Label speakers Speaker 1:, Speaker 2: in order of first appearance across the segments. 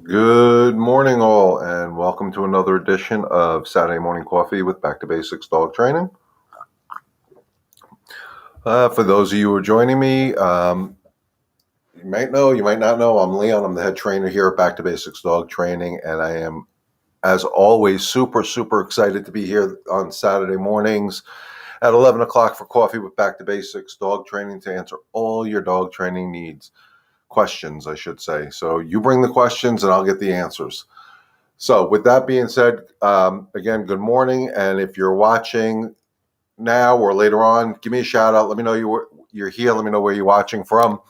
Speaker 1: Good morning, all, and welcome to another edition of Saturday Morning Coffee with Back to Basics Dog Training. For those of you who are joining me, you might know, you might not know, I'm Leon. I'm the head trainer here at Back to Basics Dog Training, and I am, as always, super excited to be here on Saturday mornings at 11 o'clock for Coffee with Back to Basics Dog Training to answer all your dog training needs. Questions, I should say. So you bring the questions and I'll get the answers. So with that being said, again, good morning. And if you're watching now or later on, give me a shout out. Let me know you're here. Let me know where you're watching from.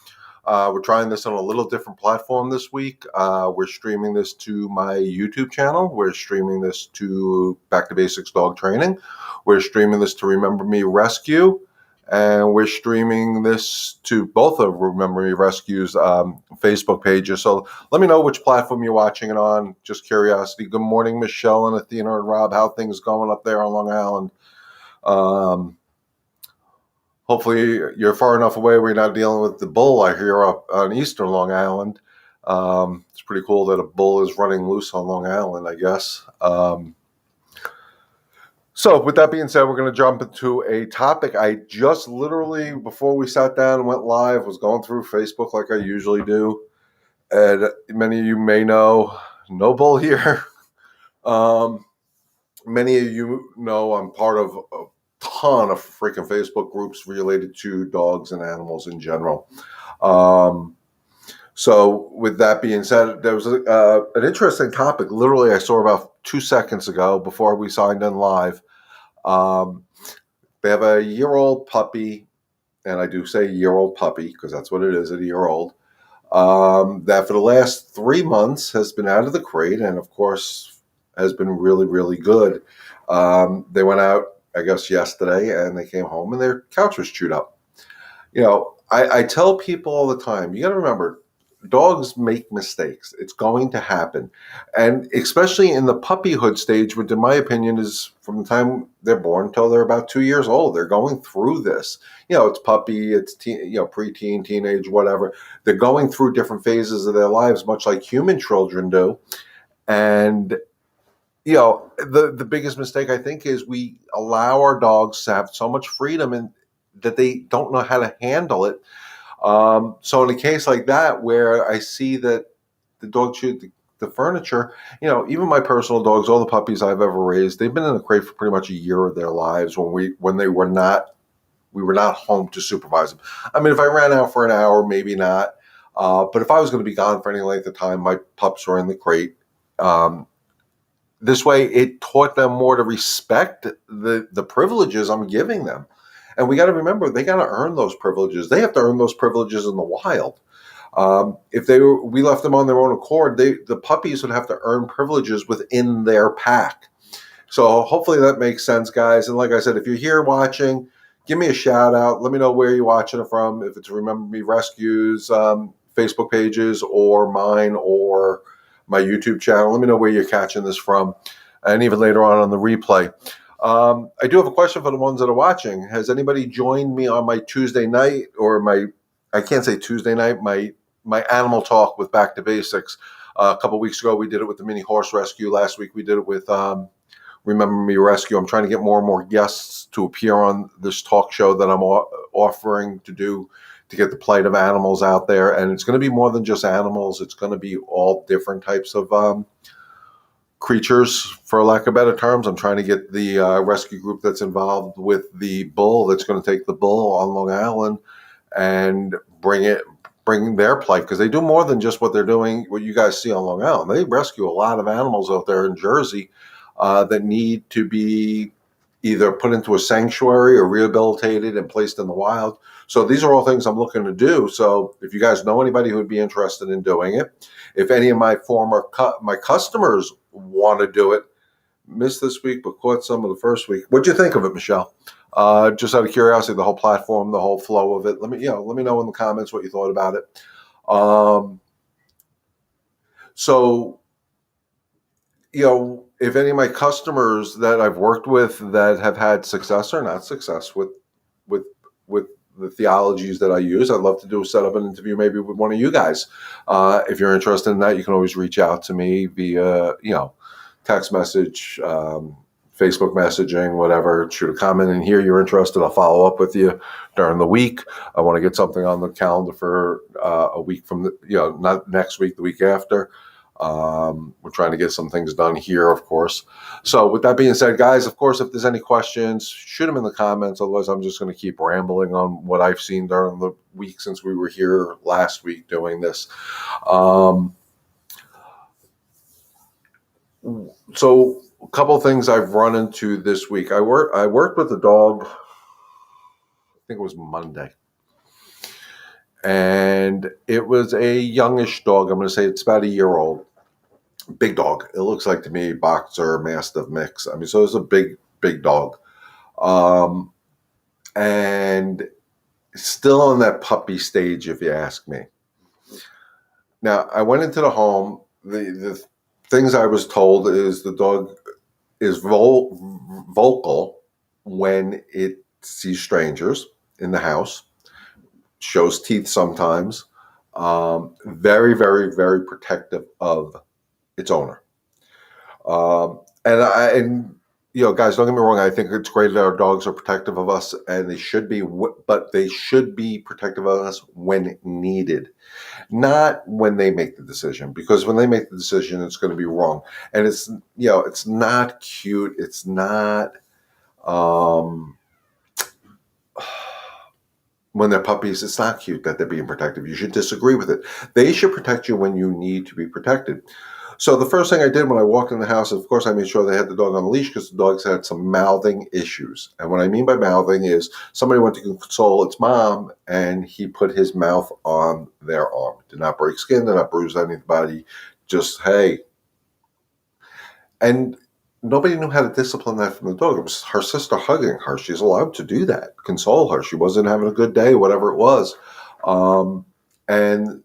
Speaker 1: We're trying this on a little different platform this week. We're streaming this to my YouTube channel. We're streaming this to Back to Basics Dog Training. We're streaming this to Remember Me Rescue. And we're streaming this to both of Remember Me Rescue's Facebook pages. So let me know which platform you're watching it on. Just curiosity. Good morning, Michelle and Athena and Rob. How things going up there on Long Island? Hopefully you're far enough away where you're not dealing with the bull I hear up on eastern Long Island. It's pretty cool that a bull is running loose on Long Island, I guess. So with that being said, we're going to jump into a topic. I just literally, before we sat down and went live, was going through Facebook like I usually do. And many of you may know, no bull here. Many of you know I'm part of a ton of freaking Facebook groups related to dogs and animals in general. So with that being said, there was an interesting topic. Literally, I saw about 2 seconds ago before we signed in live. They have a year-old puppy, and I do say year-old puppy because that's what it is, a year-old, that for the last 3 months has been out of the crate and, of course, has been really good. They went out, I guess, yesterday, and they came home, and their couch was chewed up. You know, I tell people all the time, you got to remember, dogs make mistakes. It's going to happen. And especially in the puppyhood stage, which in my opinion is from the time they're born until they're about 2 years old. They're going through this. You know, it's puppy, it's preteen, teenage, whatever. They're going through different phases of their lives, much like human children do. And the biggest mistake I think is we allow our dogs to have so much freedom and that they don't know how to handle it. So in a case like that, where I see that the dog chewed the furniture, even my personal dogs, all the puppies I've ever raised, they've been in the crate for pretty much a year of their lives when we were not home to supervise them. I mean, if I ran out for an hour, maybe not. But if I was going to be gone for any length of time, my pups were in the crate. This way, it taught them more to respect the privileges I'm giving them. And we got to remember, they got to earn those privileges. They have to earn those privileges in the wild. If we left them on their own accord, the puppies would have to earn privileges within their pack. So hopefully that makes sense, guys. And like I said, if you're here watching, give me a shout out. Let me know where you're watching it from. If it's Remember Me Rescues Facebook pages or mine or my YouTube channel, let me know where you're catching this from. And even later on the replay. I do have a question for the ones that are watching. Has anybody joined me on my Tuesday night or I can't say Tuesday night, my animal talk with Back to Basics? A couple of weeks ago, we did it with the mini horse rescue. Last week, we did it with Remember Me Rescue. I'm trying to get more and more guests to appear on this talk show that I'm offering to do to get the plight of animals out there. And it's going to be more than just animals. It's going to be all different types of creatures, for lack of better terms. I'm trying to get the rescue group that's involved with the bull that's going to take the bull on Long Island and bring their plight, because they do more than just what they're doing, what you guys see on Long Island. They rescue a lot of animals out there in Jersey that need to be either put into a sanctuary or rehabilitated and placed in the wild. So these are all things I'm looking to do. So if you guys know anybody who would be interested in doing it, if any of my my customers want to do it, missed this week but caught some of the first week. What'd you think of it, Michelle? Just out of curiosity, the whole platform, the whole flow of it. Let me know in the comments what you thought about it. So if any of my customers that I've worked with that have had success or not success with the theologies that I use. I'd love to set up an interview maybe with one of you guys. If you're interested in that, you can always reach out to me via, text message, Facebook messaging, whatever. Shoot a comment in here. You're interested, I'll follow up with you during the week. I want to get something on the calendar for a week from not next week, the week after. We're trying to get some things done here, of course. So with that being said, guys, of course, if there's any questions, shoot them in the comments. Otherwise, I'm just going to keep rambling on what I've seen during the week since we were here last week doing this. So a couple of things I've run into this week. I worked with a dog, I think it was Monday. And it was a youngish dog. I'm going to say it's about a year old. Big dog. It looks like to me boxer, mastiff mix. I mean, so it's a big dog. And still in that puppy stage, if you ask me. Now, I went into the home. The things I was told is the dog is vocal when it sees strangers in the house, shows teeth sometimes, very, very, very protective of its owner. And guys, don't get me wrong. I think it's great that our dogs are protective of us, and they should be, but they should be protective of us when needed, not when they make the decision, because when they make the decision, it's going to be wrong. And it's not cute. It's not, when they're puppies, it's not cute that they're being protective. You should disagree with it. They should protect you when you need to be protected. So the first thing I did when I walked in the house, of course, I made sure they had the dog on the leash because the dogs had some mouthing issues. And what I mean by mouthing is somebody went to console its mom and he put his mouth on their arm. Did not break skin, did not bruise anybody, just, hey. And nobody knew how to discipline that from the dog. It was her sister hugging her. She's allowed to do that, console her. She wasn't having a good day, whatever it was. And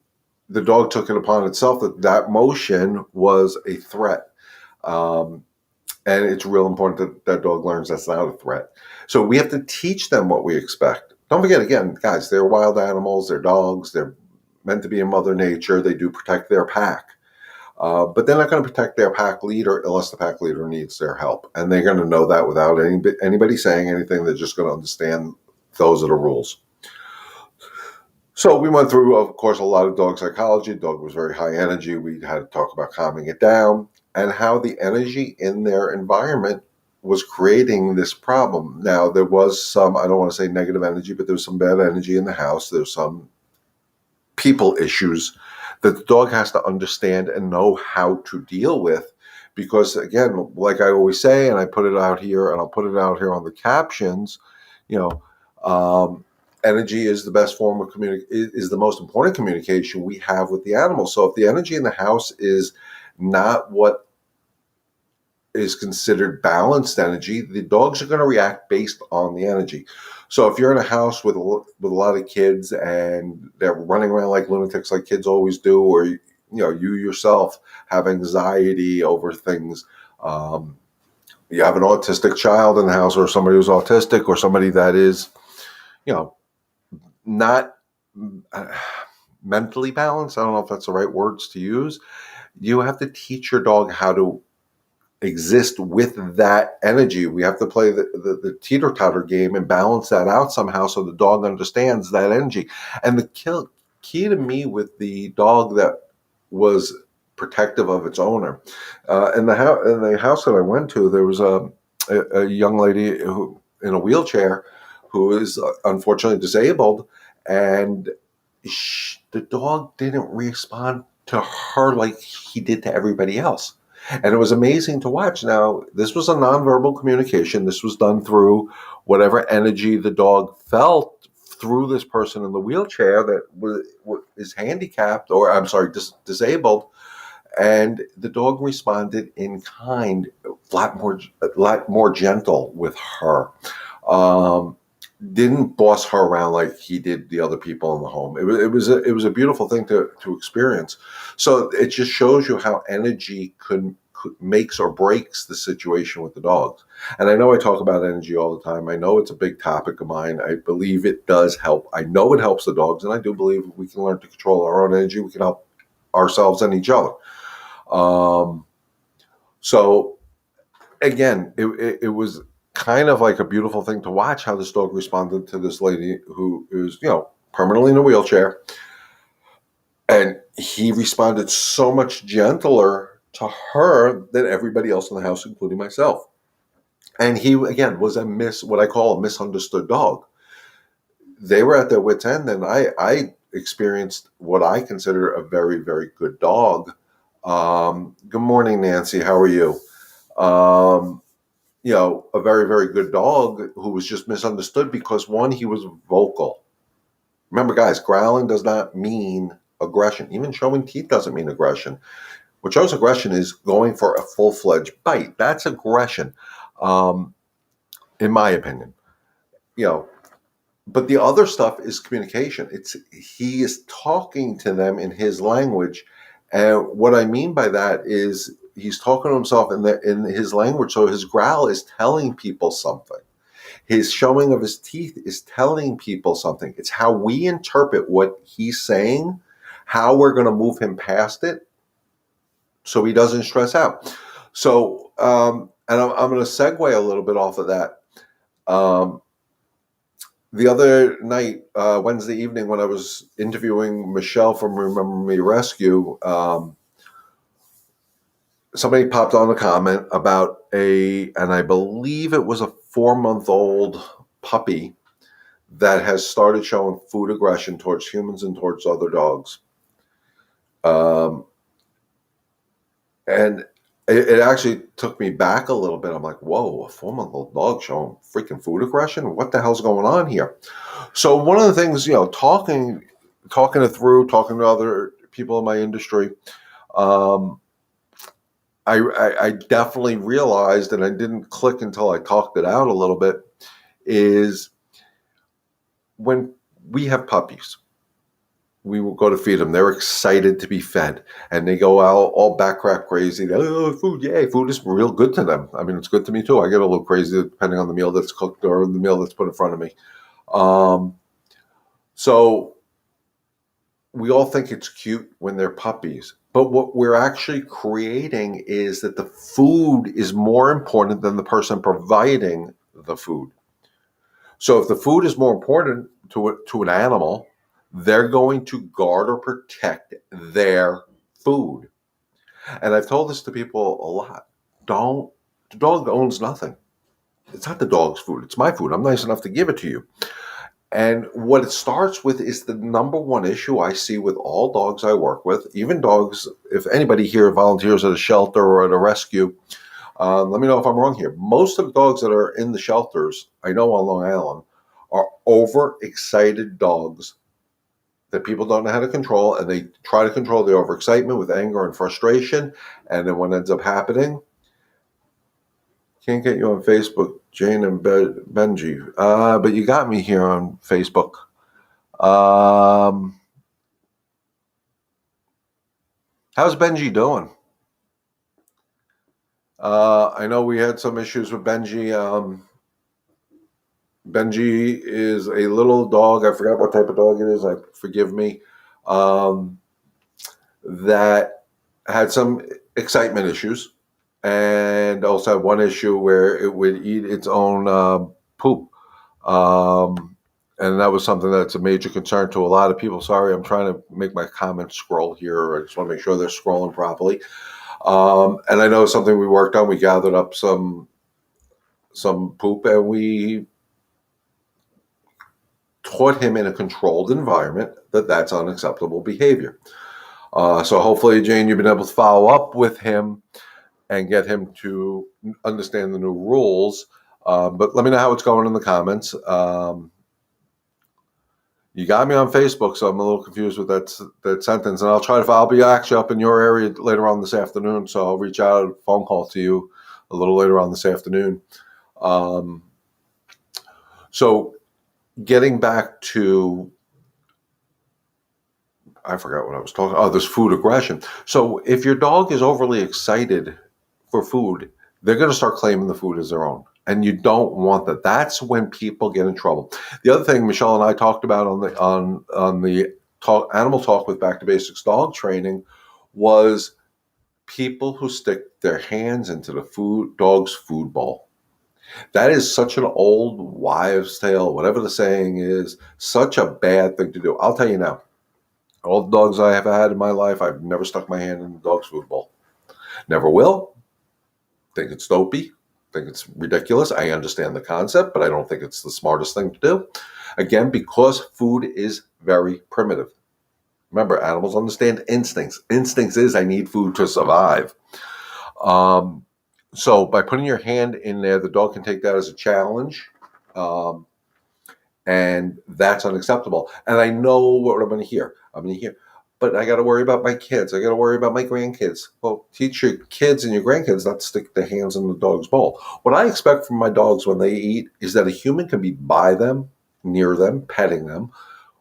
Speaker 1: the dog took it upon itself that motion was a threat. And it's real important that dog learns that's not a threat. So we have to teach them what we expect. Don't forget, again, guys, they're wild animals. They're dogs. They're meant to be in Mother Nature. They do protect their pack. But they're not going to protect their pack leader unless the pack leader needs their help. And they're going to know that without anybody saying anything. They're just going to understand those are the rules. So we went through, of course, a lot of dog psychology. The dog was very high energy. We had to talk about calming it down and how the energy in their environment was creating this problem. Now, there was some, I don't want to say negative energy, but there was some bad energy in the house. There's some people issues that the dog has to understand and know how to deal with. Because, again, like I always say, and I put it out here, and I'll put it out here on the captions, energy is the best form of is the most important communication we have with the animal. So if the energy in the house is not what is considered balanced energy, the dogs are going to react based on the energy. So if you're in a house with a lot of kids and they're running around like lunatics, like kids always do, or you yourself have anxiety over things, you have an autistic child in the house, or somebody who's autistic, or somebody that is, not mentally balanced. I don't know if that's the right words to use. You have to teach your dog how to exist with that energy. We have to play the teeter-totter game and balance that out somehow so the dog understands that energy. And the key to me with the dog that was protective of its owner, in the house that I went to, there was a young lady who in a wheelchair who is unfortunately disabled, and the dog didn't respond to her like he did to everybody else. And it was amazing to watch. Now, this was a nonverbal communication. This was done through whatever energy the dog felt through this person in the wheelchair that is handicapped, or I'm sorry, disabled. And the dog responded in kind, a lot more gentle with her. Didn't boss her around like he did the other people in the home. It was a beautiful thing to experience. So it just shows you how energy could makes or breaks the situation with the dogs. And I know I talk about energy all the time. I know it's a big topic of mine. I believe it does help. I know it helps the dogs, and I do believe if we can learn to control our own energy, we can help ourselves and each other. So again, it was kind of like a beautiful thing to watch how this dog responded to this lady who is, permanently in a wheelchair. And he responded so much gentler to her than everybody else in the house, including myself. And he, again, was what I call a misunderstood dog. They were at their wits' end, and I experienced what I consider a very, very good dog. Good morning, Nancy. How are you? A very, very good dog who was just misunderstood because, one, he was vocal. Remember, guys, growling does not mean aggression. Even showing teeth doesn't mean aggression. What shows aggression is going for a full-fledged bite. That's aggression, in my opinion. But the other stuff is communication. He is talking to them in his language, and what I mean by that is he's talking to himself in his language. So his growl is telling people something. His showing of his teeth is telling people something. It's how we interpret what he's saying, how we're going to move him past it, so he doesn't stress out. So, and I'm going to segue a little bit off of that. The other night, Wednesday evening, when I was interviewing Michelle from Remember Me Rescue, somebody popped on a comment about and I believe it was a 4-month-old puppy that has started showing food aggression towards humans and towards other dogs. And it actually took me back a little bit. I'm like, whoa, a 4-month-old dog showing freaking food aggression? What the hell's going on here? So one of the things, talking it through, talking to other people in my industry, I definitely realized, and I didn't click until I talked it out a little bit, is when we have puppies, we will go to feed them. They're excited to be fed, and they go out all back crap crazy. Oh, food, yay. Food is real good to them. I mean, it's good to me too. I get a little crazy depending on the meal that's cooked or the meal that's put in front of me. So we all think it's cute when they're puppies, but what we're actually creating is that the food is more important than the person providing the food. So if the food is more important to an animal, they're going to guard or protect their food. And I've told this to people a lot. The dog owns nothing. It's not the dog's food. It's my food. I'm nice enough to give it to you. And what it starts with is the number one issue I see with all dogs I work with, even dogs, if anybody here volunteers at a shelter or at a rescue, let me know if I'm wrong here. Most of the dogs that are in the shelters, I know on Long Island, are overexcited dogs that people don't know how to control, and they try to control the overexcitement with anger and frustration. And then what ends up happening, can't get you on Facebook, Jane and Benji, but you got me here on Facebook. How's Benji doing? I know we had some issues with Benji. Benji is a little dog. I forgot what type of dog it is. Forgive me. That had some excitement issues, and also had one issue where it would eat its own poop. And that was something that's a major concern to a lot of people. Sorry, I'm trying to make my comments scroll here. I just want to make sure they're scrolling properly. And I know something we worked on. We gathered up some poop, and we taught him in a controlled environment that that's unacceptable behavior. So hopefully, Jane, you've been able to follow up with him and get him to understand the new rules. But let me know how it's going in the comments. You got me on Facebook, so I'm a little confused with that sentence. And I'll be actually up in your area later on this afternoon, so I'll reach out, a phone call to you a little later on this afternoon. So getting back to, I forgot what I was talking. Oh, this food aggression. So if your dog is overly excited for food, they're going to start claiming the food as their own. And you don't want that. That's when people get in trouble. The other thing Michelle and I talked about on the animal talk with Back to Basics dog training was people who stick their hands into the dog's food bowl. That is such an old wives' tale, whatever the saying is, such a bad thing to do. I'll tell you now, all the dogs I have had in my life, I've never stuck my hand in the dog's food bowl. Never will. Think it's dopey. Think it's ridiculous. I understand the concept, but I don't think it's the smartest thing to do. Again, because food is very primitive. Remember, animals understand instincts. Instincts is I need food to survive. So by putting your hand in there, the dog can take that as a challenge. And that's unacceptable. And I know what I'm going to hear. But I got to worry about my kids. I got to worry about my grandkids. Well, teach your kids and your grandkids not to stick their hands in the dog's bowl. What I expect from my dogs when they eat is that a human can be by them, near them, petting them,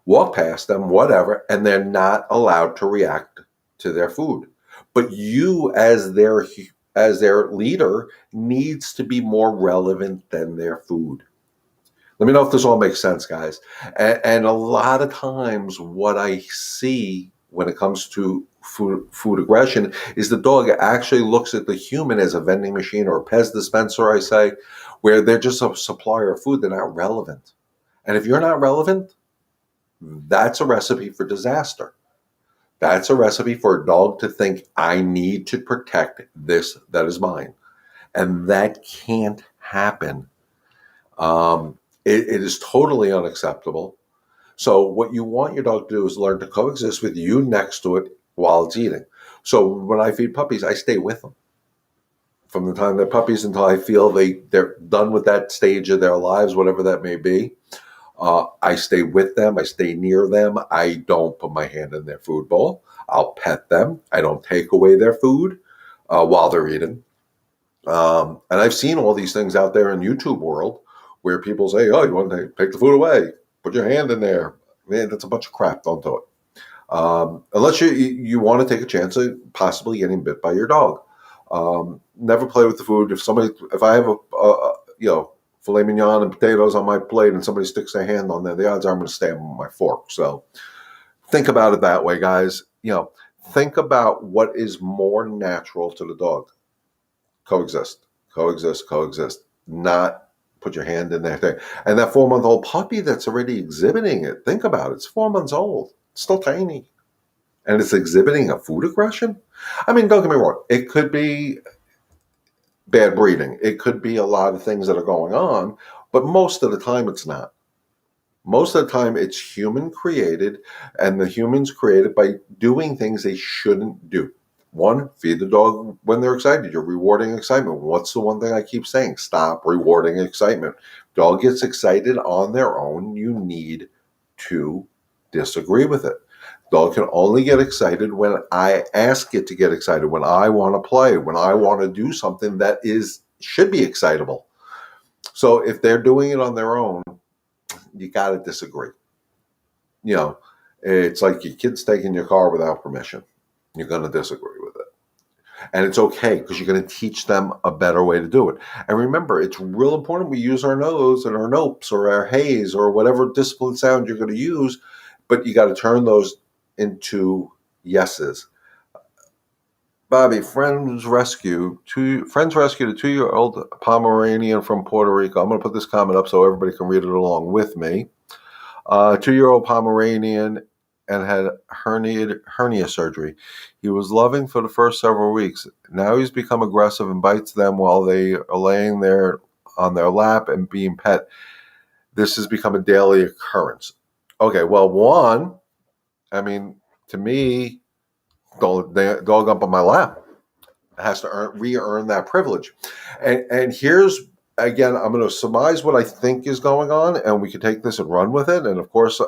Speaker 1: walk past them, whatever, and they're not allowed to react to their food. But you, as their leader, needs to be more relevant than their food. Let me know if this all makes sense, guys. And a lot of times what I see when it comes to food aggression is the dog actually looks at the human as a vending machine or a Pez dispenser, I say, where they're just a supplier of food. They're not relevant. And if you're not relevant, that's a recipe for disaster. That's a recipe for a dog to think, I need to protect this that is mine. And that can't happen. It is totally unacceptable. So what you want your dog to do is learn to coexist with you next to it while it's eating. So when I feed puppies, I stay with them from the time they're puppies until I feel they're done with that stage of their lives, whatever that may be. I stay with them. I stay near them. I don't put my hand in their food bowl. I'll pet them. I don't take away their food while they're eating. And I've seen all these things out there in YouTube world where people say, oh, you want to take the food away? Put your hand in there. Man, that's a bunch of crap. Don't do it. Unless you want to take a chance of possibly getting bit by your dog. Never play with the food. If I have a filet mignon and potatoes on my plate and somebody sticks their hand on there, the odds are I'm going to stab them with my fork. So think about it that way, guys. Think about what is more natural to the dog. Coexist. Not put your hand in there. And that 4-month-old puppy that's already exhibiting it, think about it. It's 4 months old. It's still tiny. And it's exhibiting a food aggression? I mean, don't get me wrong. It could be bad breeding. It could be a lot of things that are going on. But most of the time, it's not. Most of the time, it's human created. And the humans created by doing things they shouldn't do. One, feed the dog when they're excited. You're rewarding excitement. What's the one thing I keep saying? Stop rewarding excitement. Dog gets excited on their own. You need to disagree with it. Dog can only get excited when I ask it to get excited, when I want to play, when I want to do something that should be excitable. So if they're doing it on their own, you got to disagree. It's like your kid's taking your car without permission. You're going to disagree with it. And it's okay because you're going to teach them a better way to do it. And remember, it's real important we use our nose and our nopes or our hays or whatever disciplined sound you're going to use, but you got to turn those into yeses. Bobby, friends rescued a 2-year-old Pomeranian from Puerto Rico. I'm going to put this comment up so everybody can read it along with me. 2-year-old Pomeranian and had hernia surgery. He was loving for the first several weeks. Now he's become aggressive and bites them while they are laying there on their lap and being pet. This has become a daily occurrence. Okay, well, one, I mean, to me, dog up on my lap has to re-earn that privilege. And here's, again, I'm going to surmise what I think is going on, and we can take this and run with it. And of course,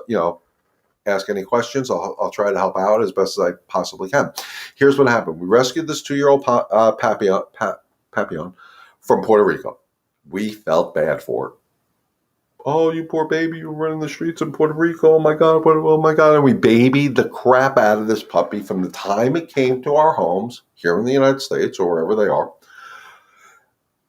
Speaker 1: ask any questions. I'll try to help out as best as I possibly can. Here's what happened. We rescued this 2-year-old Papillon from Puerto Rico. We felt bad for it. Oh, you poor baby, you're running the streets in Puerto Rico. Oh my God, oh my God. And we babied the crap out of this puppy from the time it came to our homes here in the United States or wherever they are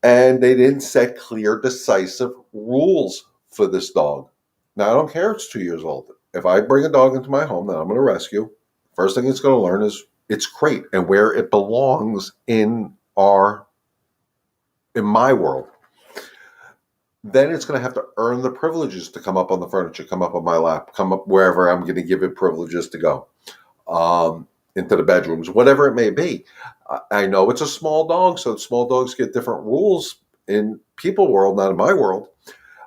Speaker 1: And they didn't set clear, decisive rules for this dog. Now, I don't care if it's 2 years old. If I bring a dog into my home that I'm going to rescue, first thing it's going to learn is its crate and where it belongs in my world. Then it's going to have to earn the privileges to come up on the furniture, come up on my lap, come up wherever I'm going to give it privileges to go, into the bedrooms, whatever it may be. I know it's a small dog, so small dogs get different rules in people world, not in my world.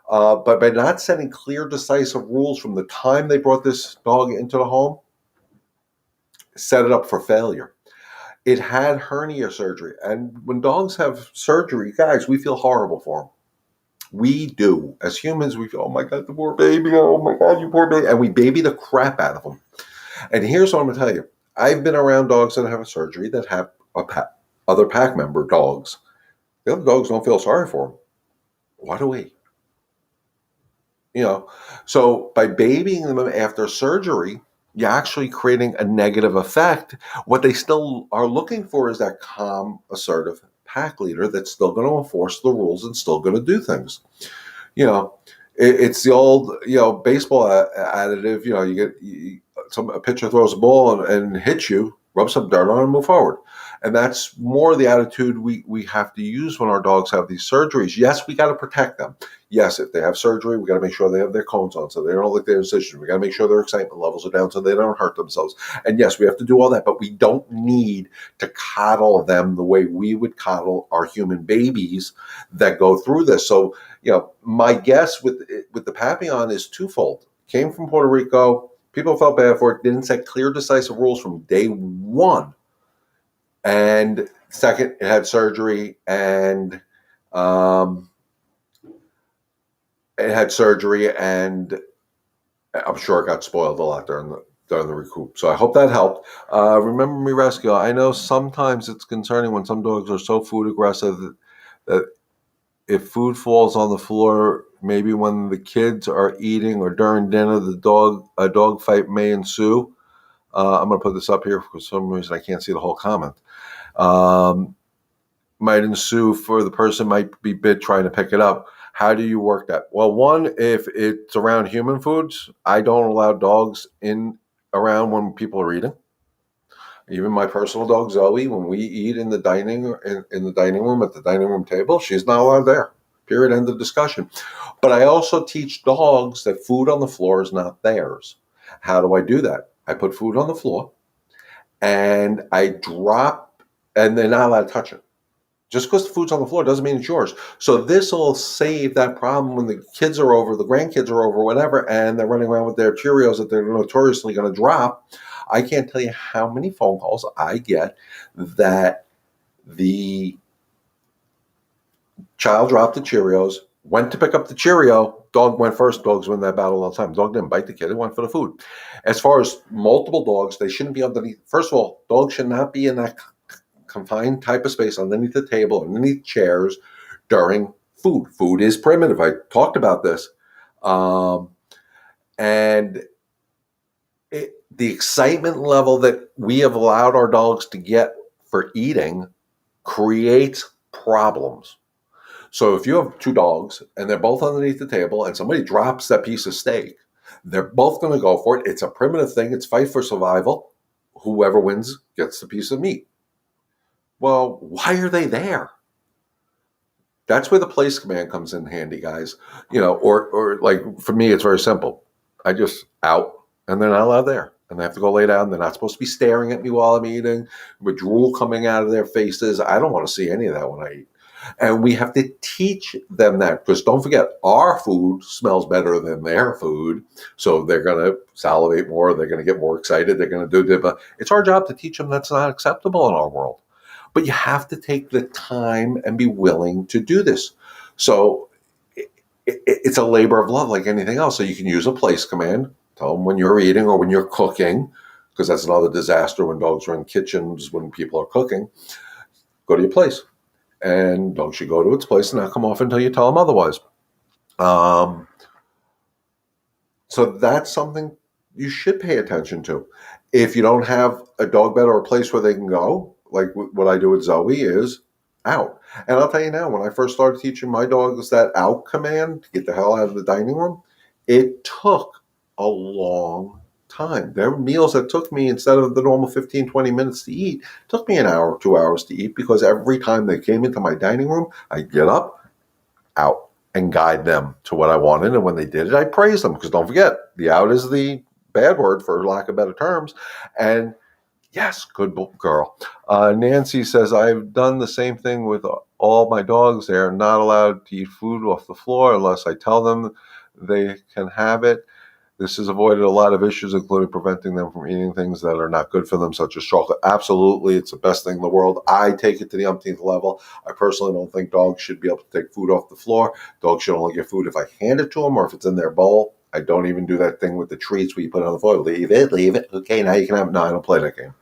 Speaker 1: But by not setting clear, decisive rules from the time they brought this dog into the home, set it up for failure. It had hernia surgery. And when dogs have surgery, guys, we feel horrible for them. We do. As humans, we feel, oh my God, the poor baby. Oh my God, you poor baby. And we baby the crap out of them. And here's what I'm going to tell you. I've been around dogs that have a surgery that have other pack member dogs. The other dogs don't feel sorry for them. Why do we? So by babying them after surgery, you're actually creating a negative effect. What they still are looking for is that calm, assertive pack leader that's still going to enforce the rules and still going to do things. It's the old, baseball additive. You get a pitcher throws a ball and hits you, rub some dirt on it and move forward. And that's more the attitude we have to use when our dogs have these surgeries. Yes, we got to protect them. Yes, if they have surgery, we got to make sure they have their cones on so they don't lick their incision. We got to make sure their excitement levels are down so they don't hurt themselves. And yes, we have to do all that, but we don't need to coddle them the way we would coddle our human babies that go through this. So, my guess with the Papillon is twofold. Came from Puerto Rico. People felt bad for it. Didn't set clear, decisive rules from day one. And second, it had surgery and I'm sure it got spoiled a lot during the recoup. So I hope that helped. Remember Me Rescue. I know sometimes it's concerning when some dogs are so food aggressive that if food falls on the floor, maybe when the kids are eating or during dinner, a dog fight may ensue. I'm going to put this up here for some reason I can't see the whole comment. Might ensue for the person might be bit trying to pick it up. How do you work that? Well, one, if it's around human foods, I don't allow dogs around when people are eating. Even my personal dog Zoe, when we eat in the dining room at the dining room table, she's not allowed there. Period. End of discussion. But I also teach dogs that food on the floor is not theirs. How do I do that? I put food on the floor, and I drop, and they're not allowed to touch it. Just because the food's on the floor doesn't mean it's yours. So this will save that problem when the kids are over, the grandkids are over, whatever, and they're running around with their Cheerios that they're notoriously going to drop. I can't tell you how many phone calls I get that the child dropped the Cheerios, went to pick up the Cheerio, dog went first. Dogs win that battle all the time. Dog didn't bite the kid, it went for the food. As far as multiple dogs, they shouldn't be underneath. First of all, dogs should not be in that confined type of space underneath the table, underneath chairs during food. Food is primitive. I talked about this. And the excitement level that we have allowed our dogs to get for eating creates problems. So if you have two dogs and they're both underneath the table and somebody drops that piece of steak, they're both going to go for it. It's a primitive thing. It's fight for survival. Whoever wins gets the piece of meat. Well, why are they there? That's where the place command comes in handy, guys. Or like for me, it's very simple. I just out and they're not allowed there. And they have to go lay down. They're not supposed to be staring at me while I'm eating with drool coming out of their faces. I don't want to see any of that when I eat. And we have to teach them that, because don't forget, our food smells better than their food. So they're going to salivate more. They're going to get more excited. They're going to do it. But it's our job to teach them that's not acceptable in our world. But you have to take the time and be willing to do this. So it's a labor of love like anything else. So you can use a place command. Tell them when you're eating or when you're cooking, because that's another disaster when dogs are in kitchens when people are cooking. Go to your place. And dog should go to its place and not come off until you tell them otherwise. So that's something you should pay attention to. If you don't have a dog bed or a place where they can go, like what I do with Zoe is out. And I'll tell you now, when I first started teaching my dogs that out command to get the hell out of the dining room, it took a long time. There were meals that took me, instead of the normal 15, 20 minutes to eat, took me an hour, 2 hours to eat, because every time they came into my dining room, I'd get up, out, and guide them to what I wanted. And when they did it, I praised them, because don't forget, the out is the bad word, for lack of better terms. And yes, good girl. Nancy says, I've done the same thing with all my dogs. They're not allowed to eat food off the floor unless I tell them they can have it. This has avoided a lot of issues, including preventing them from eating things that are not good for them, such as chocolate. Absolutely, it's the best thing in the world. I take it to the umpteenth level. I personally don't think dogs should be able to take food off the floor. Dogs should only get food if I hand it to them or if it's in their bowl. I don't even do that thing with the treats where you put it on the floor. Leave it. Okay, now you can have it. No, I don't play that game.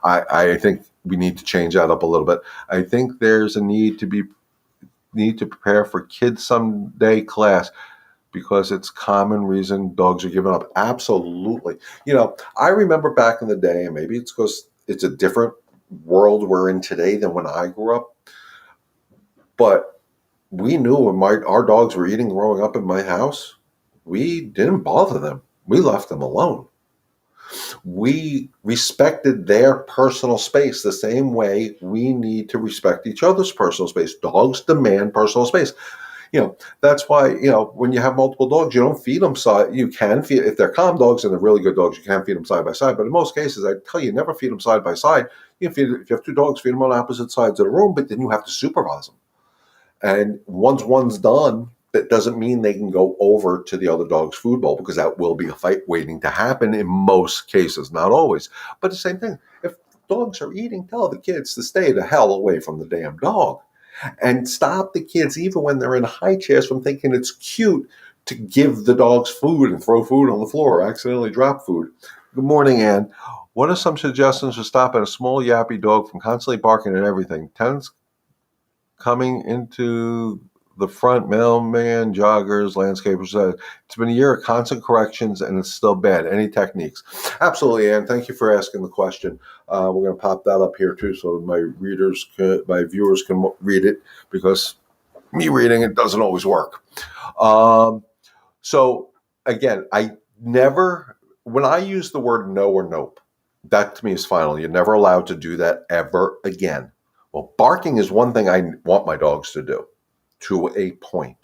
Speaker 1: I think we need to change that up a little bit. I think there's a need to prepare for kids someday class, because it's common reason dogs are giving up. Absolutely. I remember back in the day, and maybe it's because it's a different world we're in today than when I grew up, but we knew when our dogs were eating growing up in my house, we didn't bother them. We left them alone. We respected their personal space the same way we need to respect each other's personal space. Dogs demand personal space. That's why, when you have multiple dogs, you don't feed them side. You can feed, if they're calm dogs and they're really good dogs, you can feed them side by side. But in most cases, I tell you, never feed them side by side. If you have two dogs, feed them on opposite sides of the room, but then you have to supervise them. And once one's done, that doesn't mean they can go over to the other dog's food bowl, because that will be a fight waiting to happen in most cases, not always. But the same thing, if dogs are eating, tell the kids to stay the hell away from the damn dog. And stop the kids, even when they're in high chairs, from thinking it's cute to give the dogs food and throw food on the floor or accidentally drop food. Good morning, Ann. What are some suggestions for stopping a small yappy dog from constantly barking at everything? Tenants coming into the front, mailman, joggers, landscapers. It's been a year of constant corrections and it's still bad. Any techniques? Absolutely, Ann. Thank you for asking the question. We're going to pop that up here too, so my viewers can read it, because me reading it doesn't always work. So again, when I use the word no or nope, that to me is final. You're never allowed to do that ever again. Well, barking is one thing I want my dogs to do, to a point.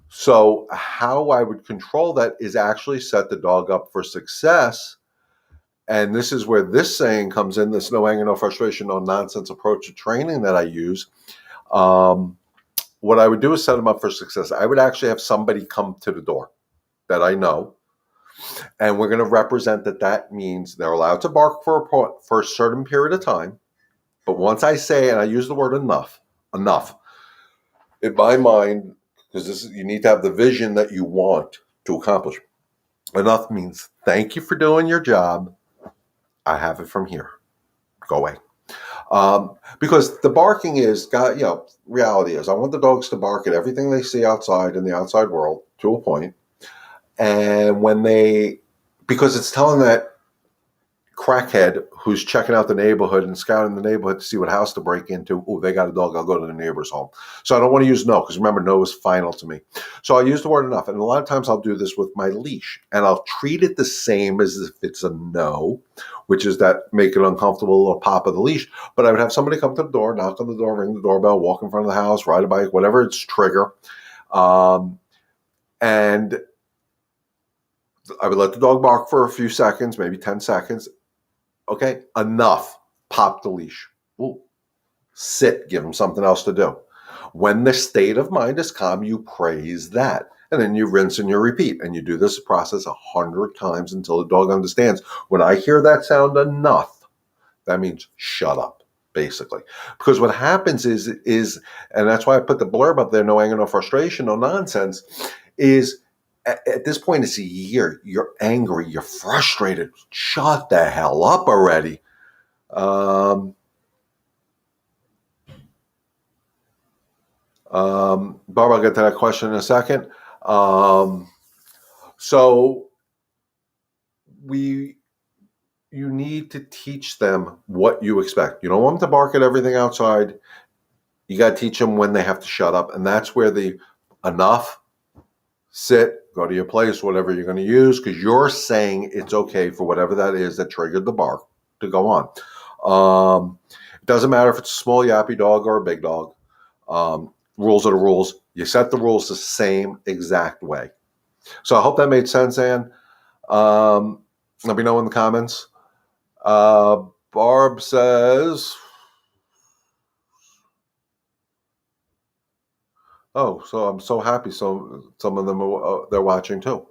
Speaker 1: So how I would control that is actually set the dog up for success. And this is where this saying comes in, this no anger, no frustration, no nonsense approach to training that I use. What I would do is set them up for success. I would actually have somebody come to the door that I know, and we're going to represent that means they're allowed to bark for a certain period of time. But once I say, and I use the word enough, in my mind, because you need to have the vision that you want to accomplish. Enough means thank you for doing your job. I have it from here. Go away. Because the barking is, reality is, I want the dogs to bark at everything they see outside in the outside world to a point. And because it's telling that crackhead who's checking out the neighborhood and scouting the neighborhood to see what house to break into, oh, they got a dog, I'll go to the neighbor's home. So I don't want to use no, because remember, no is final to me. So I use the word enough. And a lot of times I'll do this with my leash, and I'll treat it the same as if it's a no, which is that make it uncomfortable little pop of the leash. But I would have somebody come to the door, knock on the door, ring the doorbell, walk in front of the house, ride a bike, whatever its trigger. And I would let the dog bark for a few seconds, maybe 10 seconds. Okay, enough. Pop the leash. Ooh. Sit, give them something else to do. When the state of mind is calm, you praise that. And then you rinse and you repeat. And you do this process 100 times until the dog understands. When I hear that sound enough, that means shut up, basically. Because what happens is, and that's why I put the blurb up there, no anger, no frustration, no nonsense, is at this point, it's a year. You're angry. You're frustrated. Shut the hell up already. Barbara, I'll get to that question in a second. So you need to teach them what you expect. You don't want them to bark at everything outside. You got to teach them when they have to shut up. And that's where the enough, sit, go to your place, whatever you're going to use, because you're saying it's okay for whatever that is that triggered the bark to go on. It doesn't matter if it's a small yappy dog or a big dog. Rules are the rules. You set the rules the same exact way. So I hope that made sense, Ann. Let me know in the comments. Barb says, "Oh, so I'm so happy. So some of them they're watching too."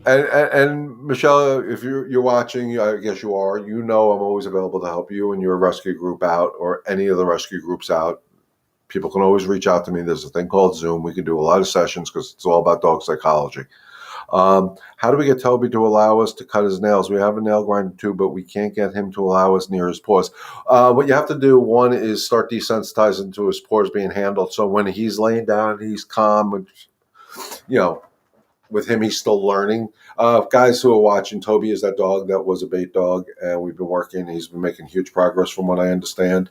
Speaker 1: And Michelle, if you're watching, I guess you are. You know, I'm always available to help you and your rescue group out, or any of the rescue groups out. People can always reach out to me. There's a thing called Zoom. We can do a lot of sessions because it's all about dog psychology. How do we get Toby to allow us to cut his nails? We have a nail grinder too, but we can't get him to allow us near his paws. What you have to do, one, is start desensitizing to his paws being handled. So when he's laying down, he's calm. Which, with him, he's still learning. Guys who are watching, Toby is that dog that was a bait dog, and we've been working. He's been making huge progress from what I understand.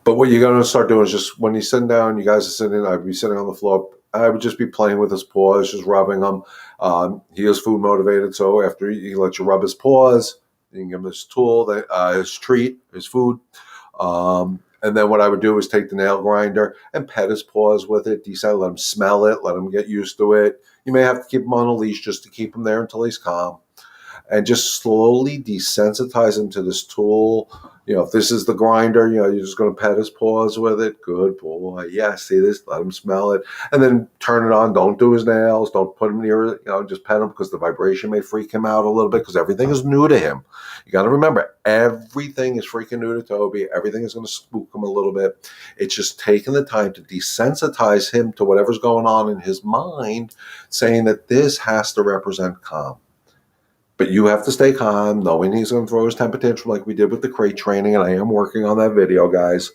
Speaker 1: But what you're going to start doing is just when he's sitting down, you guys are sitting, I'd be sitting on the floor. I would just be playing with his paws, just rubbing them. He is food motivated, so after he lets you rub his paws, you can give him his tool, his treat, his food. And then what I would do is take the nail grinder and pet his paws with it, let him smell it, let him get used to it. You may have to keep him on a leash just to keep him there until he's calm. And just slowly desensitize him to this tool. If this is the grinder, you're just going to pet his paws with it. Good boy. Yeah, see this? Let him smell it. And then turn it on. Don't do his nails. Don't put him near it. Just pet him because the vibration may freak him out a little bit because everything is new to him. You got to remember, everything is freaking new to Toby. Everything is going to spook him a little bit. It's just taking the time to desensitize him to whatever's going on in his mind, saying that this has to represent calm. But you have to stay calm, knowing he's going to throw his temper tantrum like we did with the crate training, and I am working on that video, guys.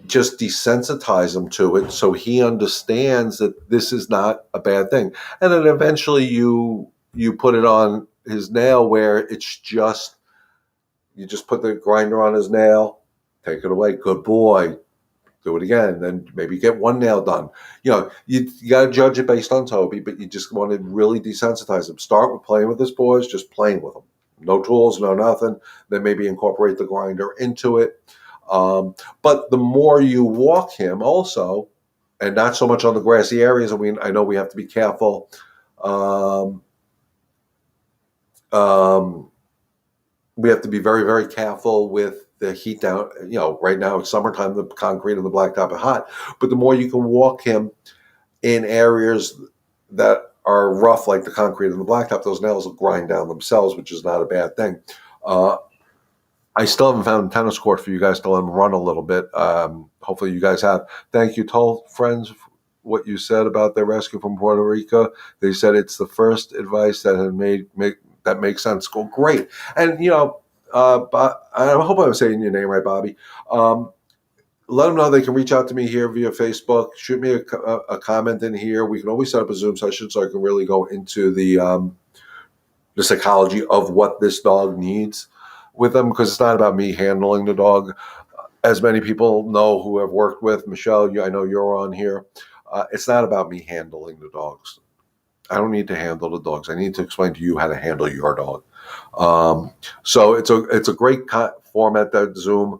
Speaker 1: Just desensitize him to it so he understands that this is not a bad thing. And then eventually you put it on his nail where it's just, you just put the grinder on his nail, take it away, good boy. Do it again, then maybe get one nail done. You got to judge it based on Toby, but you just want to really desensitize him. Start with playing with his paws, just playing with them. No tools, no nothing. Then maybe incorporate the grinder into it. But the more you walk him also, and not so much on the grassy areas, I know we have to be careful. We have to be very, very careful with the heat down. Right now it's summertime, the concrete and the blacktop are hot. But the more you can walk him in areas that are rough, like the concrete and the blacktop, those nails will grind down themselves, which is not a bad thing. I still haven't found a tennis court for you guys to let them run a little bit. Hopefully you guys have. Thank you. Told friends what you said about their rescue from Puerto Rico. They said it's the first advice that had that makes sense. Go great. And but I hope I'm saying your name right, Bobby. Let them know they can reach out to me here via Facebook. Shoot me a comment in here. We can always set up a Zoom session so I can really go into the psychology of what this dog needs with them, because it's not about me handling the dog. As many people know who have worked with Michelle, I know you're on here. It's not about me handling the dogs. I don't need to handle the dogs. I need to explain to you how to handle your dog. So it's a great format, that Zoom.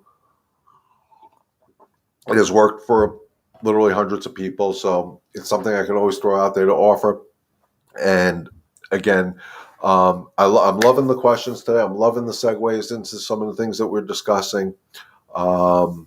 Speaker 1: It has worked for literally hundreds of people, so it's something I can always throw out there to offer. And again, I'm loving the questions today. I'm loving the segues into some of the things that we're discussing. And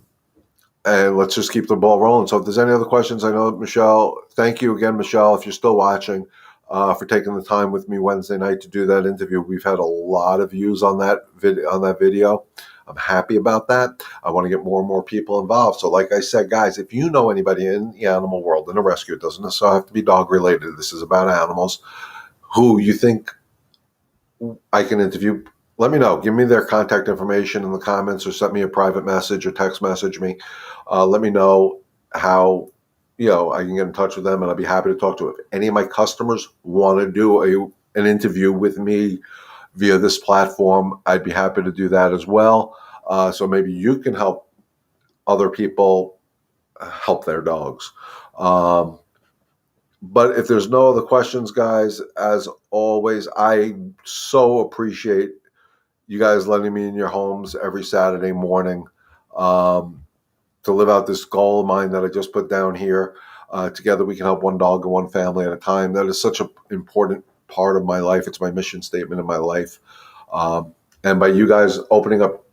Speaker 1: let's just keep the ball rolling. So if there's any other questions, I know Michelle, thank you again, Michelle, if you're still watching, for taking the time with me Wednesday night to do that interview. We've had a lot of views on that video. I'm happy about that. I want to get more and more people involved. So like I said, guys, if you know anybody in the animal world, in a rescue, it doesn't necessarily have to be dog related. This is about animals, who you think I can interview, let me know. Give me their contact information in the comments, or send me a private message or text message me. Let me know how I can get in touch with them, and I'll be happy to talk to them. If any of my customers want to do an interview with me via this platform, I'd be happy to do that as well. So maybe you can help other people help their dogs. Um, but if there's no other questions, guys, as always, I so appreciate you guys letting me in your homes every Saturday morning, um, to live out this goal of mine that I just put down here. Together, we can help one dog and one family at a time. That is such an important part of my life. It's my mission statement in my life. And by you guys opening up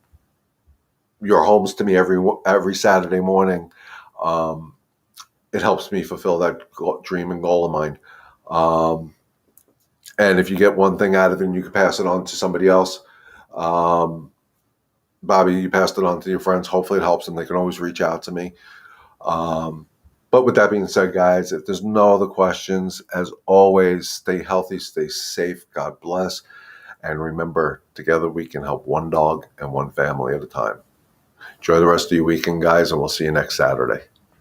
Speaker 1: your homes to me every Saturday morning, um, it helps me fulfill that dream and goal of mine. Um, and if you get one thing out of it, and you can pass it on to somebody else. Um, Bobby, you passed it on to your friends. Hopefully, it helps them. They can always reach out to me. Um, but with that being said, guys, if there's no other questions, as always, stay healthy, stay safe. God bless. And remember, together we can help one dog and one family at a time. Enjoy the rest of your weekend, guys, and we'll see you next Saturday.